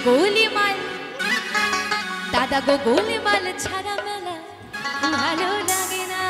গোলমাল দাদা গো গোলমাল ছাড়া মেলা ভালো লাগে না।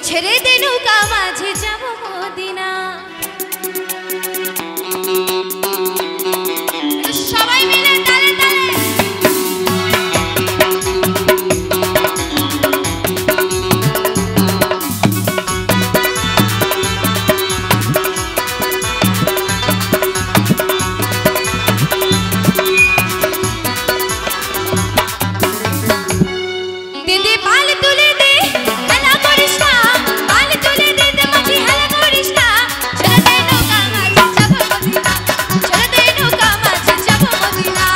ছেড়ে দে নৌকা মাঝে যাব মদিনা। সবাই মিলে তালে তালে দিদি পাল তুলে দে হেলা করিস না, পাল তুলে দে মাঝি হেলা করিস না, ছেড়ে দে নৌকা মাঝে যাব মদিনা, ছেড়ে দে নৌকা মাঝে যাব মদিনা।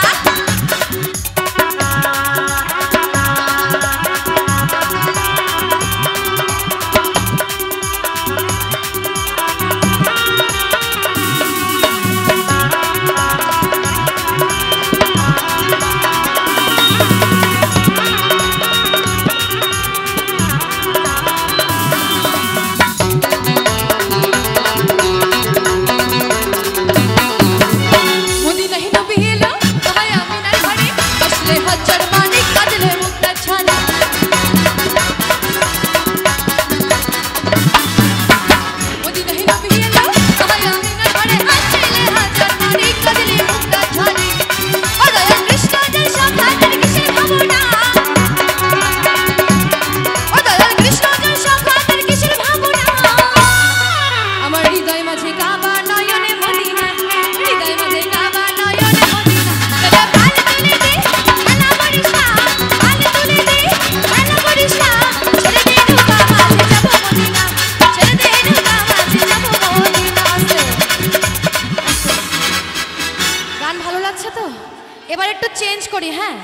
এবার একটু চেঞ্জ করি। হ্যাঁ,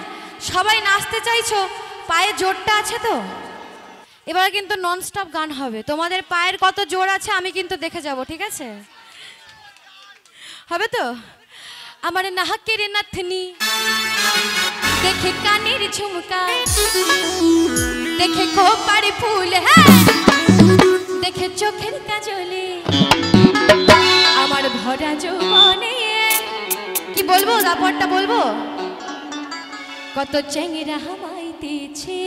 সবাই নাচতে চাইছো, পায়ে জোরটা আছে তো? এবার কিন্তু নন স্টপ গান হবে, তোমাদের পায়ের কত জোর আছে আমি কিন্তু দেখে যাব, ঠিক আছে? হবে তো? আমার নাহকের নাথনি দেখে কানের ঝুমকা, দেখে খোপার ফুল, হ্যাঁ দেখে চোখের কাজলে আমার ভরা যৌবনে কি বলবো দাপটটা বলবো কত চেংরা হামাইতেছে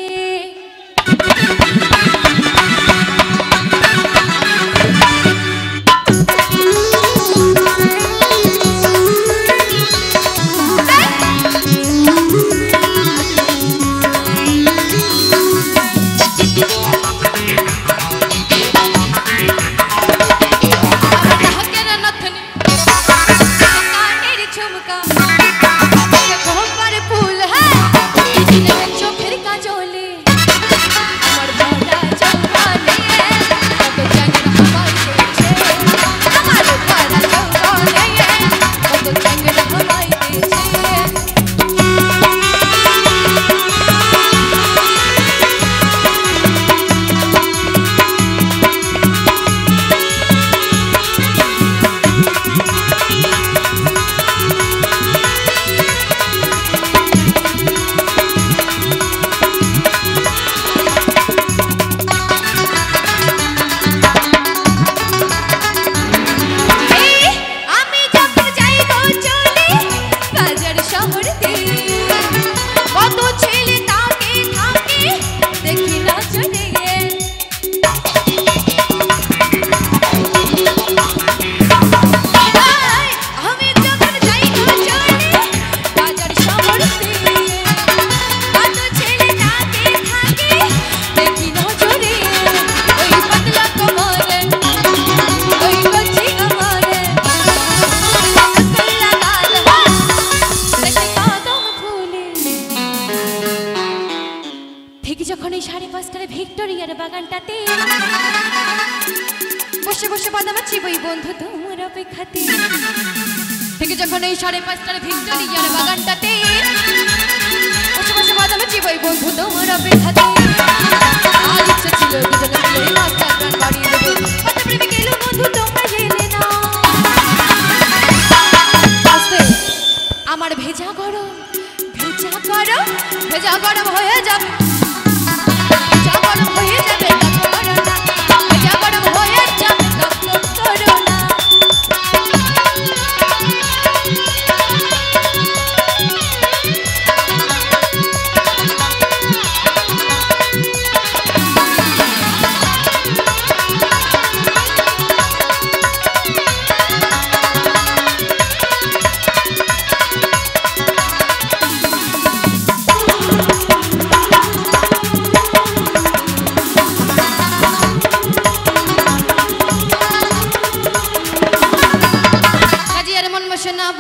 ভিক্টোরিয়ার বাগানটাতে বসে বসে বাদামাচ্ছি বই বন্ধু তোমার অপেক্ষাতে থেকে যখন এই 5:30টার ভিক্টোরিয়ার বাগানটাতে বসে বসে বাদামাচ্ছি বই বন্ধু তোমার অপেক্ষাতে আর ইচ্ছা ছিল দুজনে মিলে রাস্তা গান বাড়িয়ে দেবো কত প্রেমিক এলো বন্ধু তোমরা এলে না আস্তে আমার ভেজা গরম হয়ে যাবে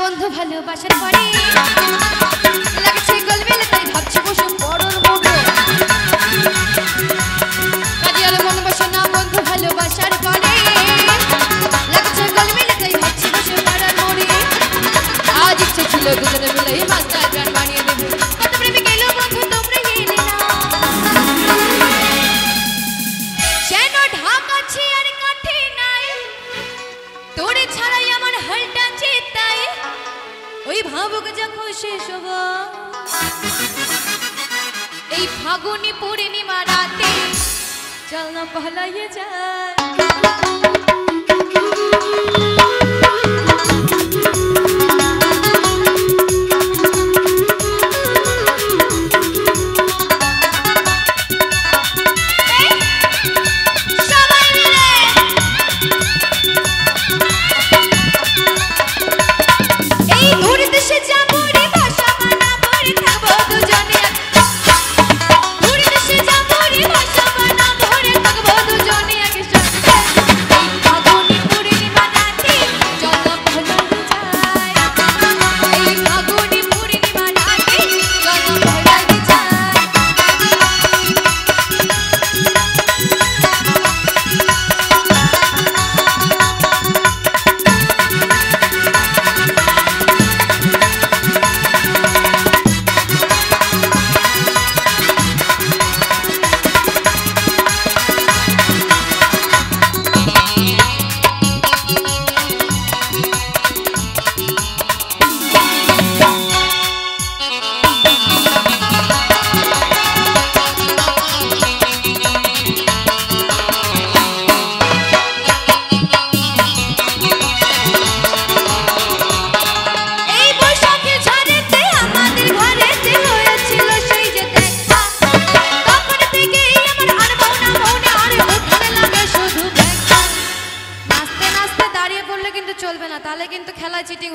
বন্ধু ভালোবাসার পরে লাগছে গলবেলে তাই ভাবছি বসে পড়র বড় কাজিয়ার মন বসে না বন্ধু ভালোবাসার পরে লাগছে গলবেলে তাই ভাবছি বসে পড়র মোড়ে আজ ইচ্ছে ছিল দুজনে মিলে মাস্টার প্ল্যান বানিয়ে দেব কত প্রেমিক এলো বন্ধু তোমরা এলে না কেন ঢাকাছি আর কাঠি নাই তোরে ছাড়াই আমার হালটা চেতাই ওই ভাবুক যখন শেষ হব এই ফাগুনি পূর্ণিমা রাতে চল না পহলাইয়ে যায়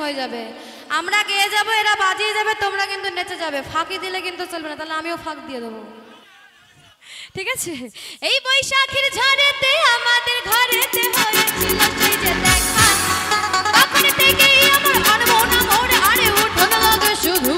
হয়ে যাবে। আমরা গেয়ে যাবো, এরা বাজিয়ে যাবে, তোমরা কিন্তু নেচে যাবে। ফাঁকি দিলে কিন্তু চলবে না, তাহলে আমিও ফাঁক দিয়ে দেবো, ঠিক আছে? এই বৈশাখীর ঝড়েতে আমাদের ঘরেতে হয়েছিল সেই যে দেখা, তখন থেকেই আমার আনমনা মোড় আরে উঠোন লাগে শুধু